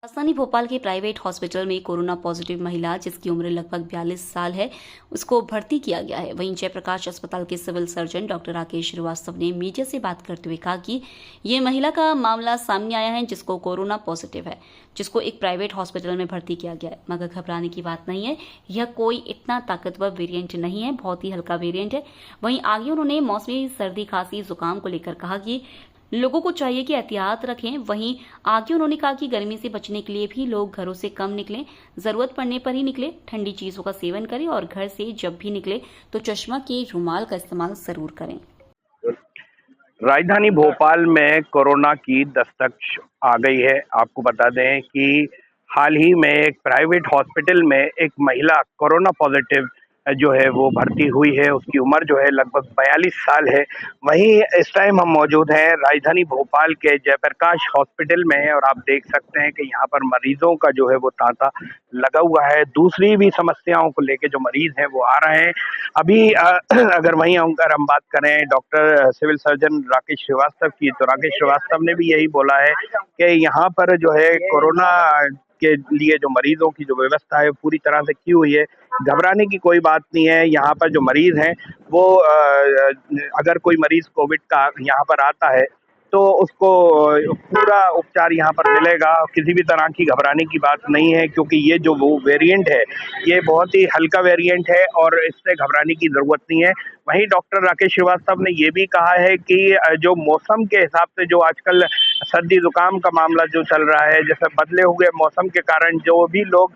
राजधानी भोपाल के private hospital में कोरोना पॉजिटिव महिला जिसकी उम्र लगभग 42 साल है उसको भर्ती किया गया है। वहीं जयप्रकाश अस्पताल के civil surgeon doctor Rakesh Srivastava ने मीडिया से बात करते हुए कहा कि ये महिला का मामला सामने आया है जिसको कोरोना पॉजिटिव है, जिसको एक प्राइवेट हॉस्पिटल में भर्ती किया गया है। मगर घबराने की बात नहीं है, यह कोई इतना ताकतवर वेरिएंट नहीं है, बहुत ही हल्का वेरिएंट है। वहीं आगे उन्होंने मौसमी सर्दी खांसी जुकाम को लेकर कहा कि लोगों को चाहिए कि एहतियात रखें। वहीं आगे उन्होंने कहा कि गर्मी से बचने के लिए भी लोग घरों से कम निकलें, जरूरत पड़ने पर ही निकलें, ठंडी चीजों का सेवन करें और घर से जब भी निकले तो चश्मा के रुमाल का इस्तेमाल जरूर करें। राजधानी भोपाल में कोरोना की दस्तक आ गई है। आपको बता दें कि हाल ही में एक प्राइवेट हॉस्पिटल में एक महिला कोरोना पॉजिटिव जो है वो भर्ती हुई है। उसकी उम्र जो है लगभग 42 साल है। वहीं इस टाइम हम मौजूद हैं राजधानी भोपाल के जयप्रकाश हॉस्पिटल में और आप देख सकते हैं कि यहाँ पर मरीजों का जो है वो तांता लगा हुआ है। दूसरी भी समस्याओं को लेके जो मरीज हैं वो आ रहे हैं। अभी अगर वहीं अगर हम बात करें doctor civil surgeon Rakesh Srivastava की, तो राकेश श्रीवास्तव ने भी यही बोला है कि यहाँ पर जो है कोरोना के लिए जो मरीजों की जो व्यवस्था है पूरी तरह से की हुई है। घबराने की कोई बात नहीं है। यहाँ पर जो मरीज हैं वो अगर कोई मरीज कोविड का यहाँ पर आता है तो उसको पूरा उपचार यहाँ पर मिलेगा। किसी भी तरह की घबराने की बात नहीं है, क्योंकि ये जो वो वेरिएंट है ये बहुत ही हल्का वेरिएंट है और इससे घबराने की ज़रूरत नहीं है। वहीं डॉक्टर राकेश श्रीवास्तव ने ये भी कहा है कि जो मौसम के हिसाब से जो आजकल सर्दी जुकाम का मामला जो चल रहा है, जैसे बदले हुए मौसम के कारण जो भी लोग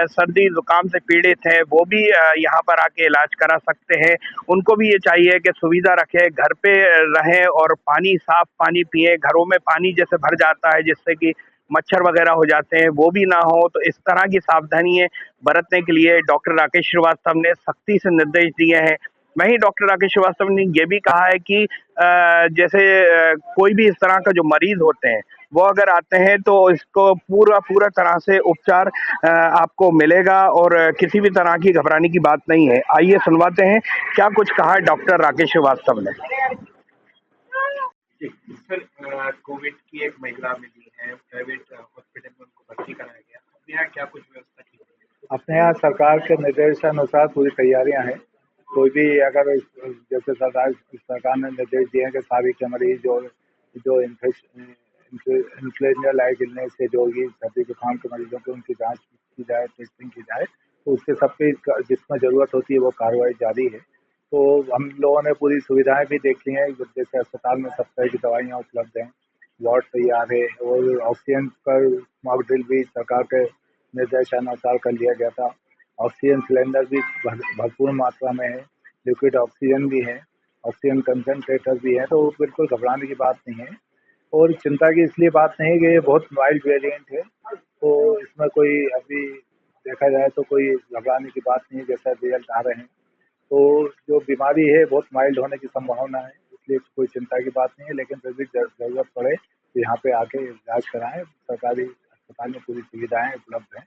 सर्दी जुकाम से पीड़ित हैं वो भी यहाँ पर आके इलाज करा सकते हैं। उनको भी ये चाहिए कि सुविधा रखें, घर पे रहें और पानी साफ पानी पिए। घरों में पानी जैसे भर जाता है जिससे कि मच्छर वगैरह हो जाते हैं, वो भी ना हो। तो इस तरह की सावधानियां बरतने के लिए डॉक्टर राकेश श्रीवास्तव ने सख्ती से निर्देश दिए हैं। वहीं डॉक्टर राकेश श्रीवास्तव ने ये भी कहा है कि जैसे कोई भी इस तरह का जो मरीज होते हैं वो अगर आते हैं तो इसको पूरा तरह से उपचार आपको मिलेगा और किसी भी तरह की घबराने की बात नहीं है। आइए सुनवाते हैं क्या कुछ कहा डॉक्टर राकेश श्रीवास्तव ने। सर, कोविड की एक महिला मिली है, प्राइवेट हॉस्पिटल में उनको भर्ती कराया गया। अपने यहाँ क्या कुछ व्यवस्था की गई है? अपने यहाँ सरकार के निर्देशानुसार पूरी तैयारियां हैं। कोई भी अगर जैसे सरकार ने निर्देश दिए हैं कि सारी के मरीज जो इन्फ्लुएंजा लाइक इलनेस से जो भी सर्दी जुकाम के मरीजों की उनकी जांच की जाए, टेस्टिंग की जाए, तो उसके सबकी जिसमें ज़रूरत होती है वो कार्रवाई जारी है। तो हम लोगों ने पूरी सुविधाएं भी देख ली हैं। जैसे अस्पताल में सब तरह की दवाइयाँ उपलब्ध हैं, वार्ड तैयार है और ऑक्सीजन पर मॉक ड्रिल भी सरकार के निर्देशानुसार कर लिया गया था। ऑक्सीजन सिलेंडर भी भरपूर मात्रा में है, लिक्विड ऑक्सीजन भी है, ऑक्सीजन कंसनट्रेटर भी है। तो बिल्कुल घबराने की बात नहीं है और चिंता की इसलिए बात नहीं है कि ये बहुत माइल्ड वेरिएंट है, तो इसमें कोई अभी देखा जाए तो कोई घबराने की बात नहीं है। जैसा रिजल्ट आ रहे हैं तो जो बीमारी है बहुत माइल्ड होने की संभावना है, इसलिए कोई चिंता की बात नहीं है। लेकिन फिर भी ज़रूरत पड़े तो यहाँ पे आके इलाज कराएं। सरकारी अस्पताल में पूरी सुविधाएं उपलब्ध हैं।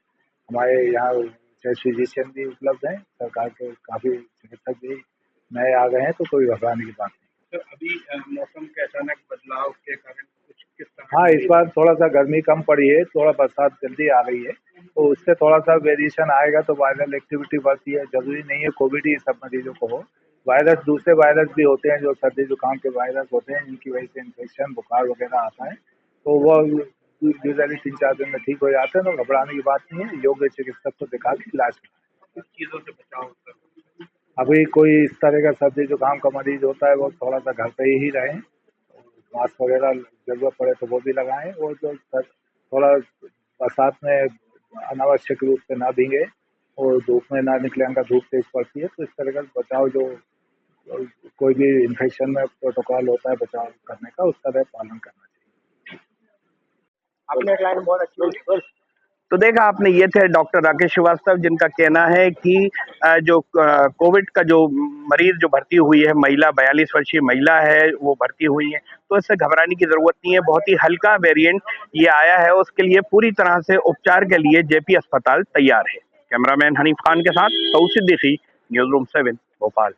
हमारे यहाँ चाहे फिजिशियन भी उपलब्ध हैं, सरकार के काफ़ी चिकित्सक भी नए आ गए हैं, तो कोई घबराने की बात नहीं। सर, अभी मौसम के अचानक बदलाव के कारण कुछ किस तरह हाँ, इस बार थोड़ा सा गर्मी कम पड़ी है, थोड़ा बरसात जल्दी आ रही है, तो उससे थोड़ा सा वेरिएशन आएगा तो वायरल एक्टिविटी बढ़ती है। जरूरी नहीं है कोविड ही सब मरीजों को हो, वायरस दूसरे वायरस भी होते हैं जो सर्दी जुकाम के वायरस होते हैं, जिनकी वजह से इन्फेक्शन बुखार वगैरह आता है, तो वो यूजुअली 3-4 दिन में ठीक हो जाते हैं। तो घबराने की बात नहीं है, योग्य चिकित्सक को दिखा के इलाज कराएं। कुछ चीज़ों से बचाव सर? अभी कोई इस तरह का सर्दी जुकाम का मरीज होता है वो थोड़ा सा घर पे ही रहें, मास्क वगैरह ज़रूरत पड़े तो वो भी लगाएं और जो थोड़ा बरसात में अनावश्यक रूप से ना भीगे और धूप में ना निकले, अगर धूप तेज पड़ती है तो इस तरह का बचाव जो कोई भी इन्फेक्शन में प्रोटोकॉल होता है बचाव करने का, उसका पालन करना चाहिए। आपने क्लाइंट बहुत अच्छी। तो देखा आपने, ये थे डॉक्टर राकेश श्रीवास्तव, जिनका कहना है कि जो कोविड का जो मरीज जो भर्ती हुई है महिला, 42 वर्षीय महिला है, वो भर्ती हुई है, तो इससे घबराने की जरूरत नहीं है। बहुत ही हल्का वेरिएंट ये आया है, उसके लिए पूरी तरह से उपचार के लिए जेपी अस्पताल तैयार है। कैमरामैन हनीफ खान के साथ तौसीफ सिद्दीकी, न्यूज़ रूम 7 भोपाल।